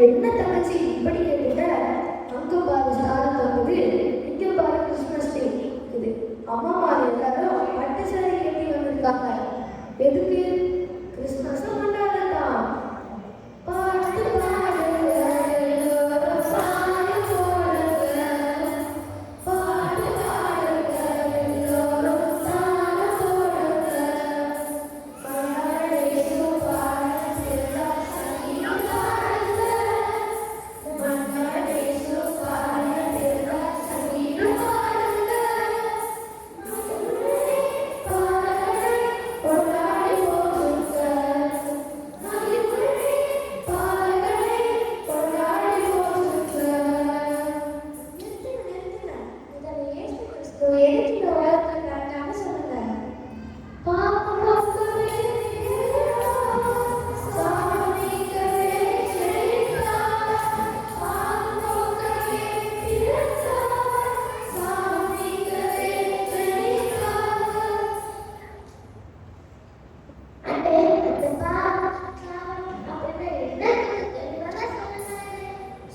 என்ன தங்கச்சி இப்படி கேட்டுட்ட? அங்க பாரு ஸ்டார் தங்குது, இங்க பாரு கிறிஸ்மஸ் டே இருக்குது. அம்மா மாரி எல்லாரும் பட்டு சாரி கட்டி வந்திருக்காங்க. எதுக்கு? கிறிஸ்மஸ் கொண்டாடலாம். பாட்டு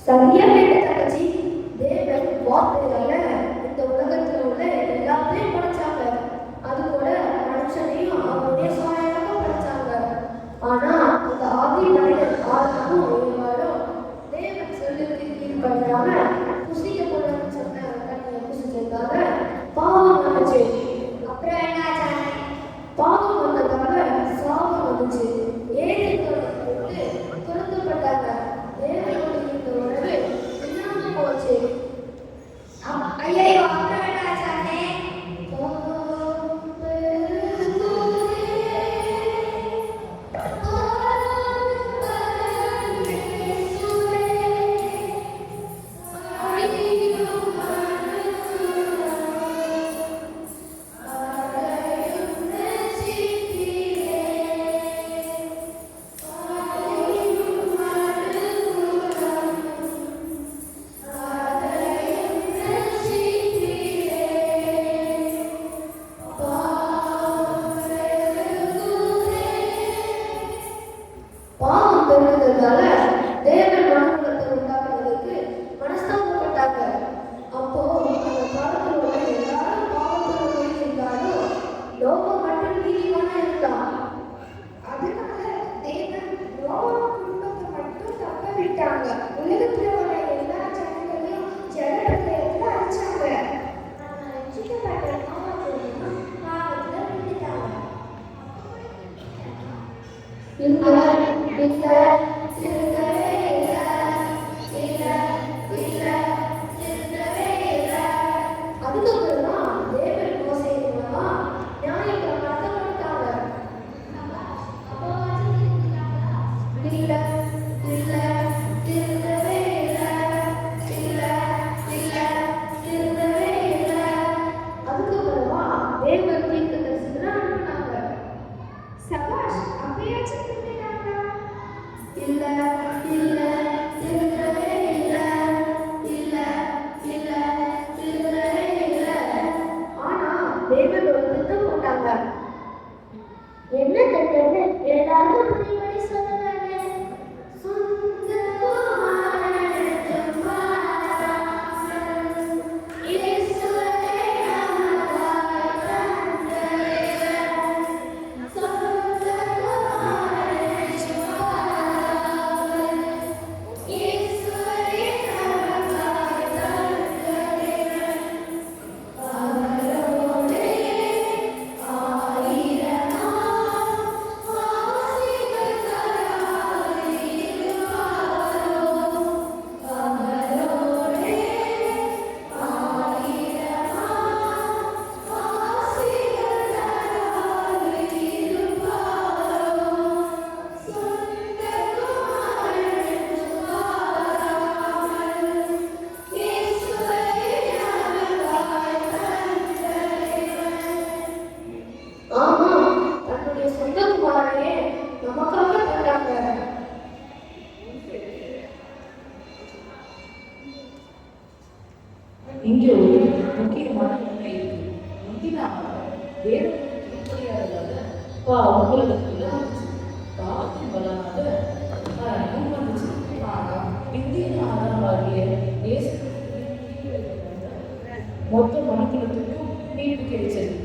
சரியா கேட்ட தங்கச்சி. தேவன் வார்த்தையால இந்த உலகத்துல உள்ள எல்லாத்தையும் படைச்சாங்க. அது கூட மனுஷனையும் அவருடைய சாயலாக படைச்சாங்க. ஆனா இந்த ஆதி மனிதன் ஆதாமும் ஏவாளும் தேவன் சொல்லுக்கு கீழ்படியாம புசிக்க கூடாதுன்னு சொன்ன கண்ணியை புசிச்சதால பாவம் வந்துச்சு. அப்புறம் என்ன? பாவம் வந்ததால சாபம் வந்துச்சு. ஏழை போட்டு துரத்தப்பட்டாங்க. தேவனோட இந்த உறவு இல்லாம போச்சு. ஐயோ, அப்புறம் என்ன ஆச்சானே? தேவன் மனுக்குலத்தை உண்டாக்குவதற்கு மனஸ்தாபப்பட்டாங்க. அப்போ அந்த காலத்தில் உள்ள எல்லாரும் பாவத்தில் இருந்தாலும் லோகம் மட்டும் நீதிவானா இருந்தான். அதனால தேவன் நோவா குடும்பத்தை மட்டும் தப்ப விட்டாங்க. உலகத்துல உள்ள எல்லா ஜனங்களையும் ஜலப்பிரளயத்துல அழிச்சாங்க. ரட்சிக்கப்பட்ட நோவா குடும்பம் பாவத்துல விழுந்தாங்க. சபாஷ், அப்பயாச்சும் திரும்பிட்டாங்களா? இல்ல இல்ல திருடவே இல்ல இல்ல இல்ல திருடவே இல்ல. ஆனா தேவன் ஒரு திட்டம் போட்டாங்க. என்ன திட்டம்னு எல்லாருக்கும் புரியும்படி சொல்லுங்க. சொந்த இங்கே ஒரு முக்கியமான உண்மை இருக்கு. உலகத்துல காத்து வராத மரணம் வந்துச்சு. ஆனா இந்திய ஆதாரமாகிய மொத்த மனுக்குலத்துக்கும் மீட்பு கிடைச்சது.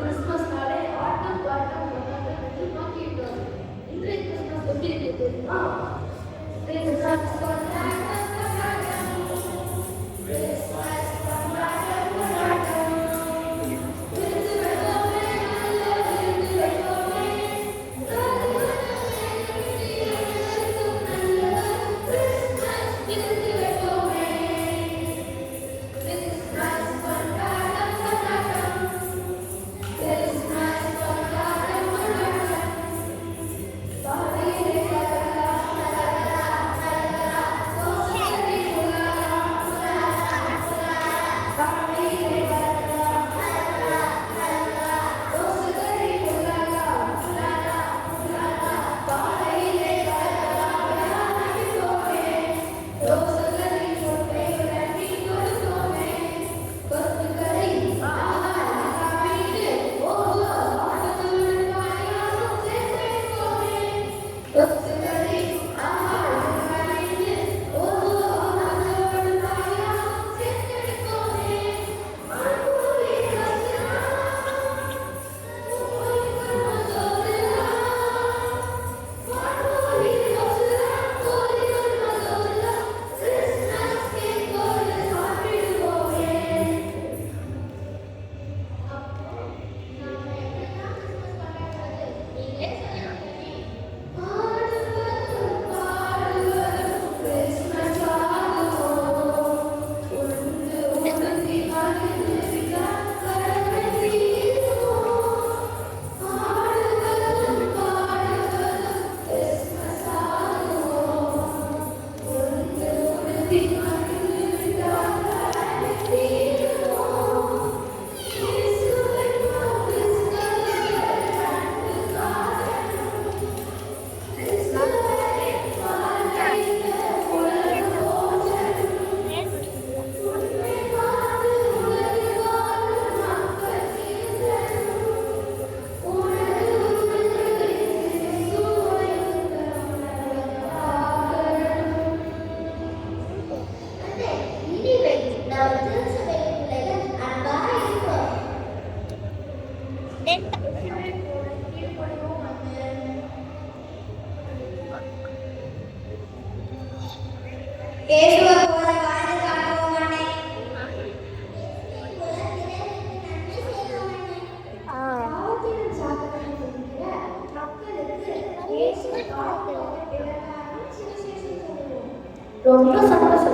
கிறிஸ்துமஸ் நாளே ஆட்டம் பாட்டம் மாற்றிட்டோம். இன்றைய கிறிஸ்துமஸ் எப்படி இருக்கு தெரியுமா? ரொம்ப சந்தோஷம்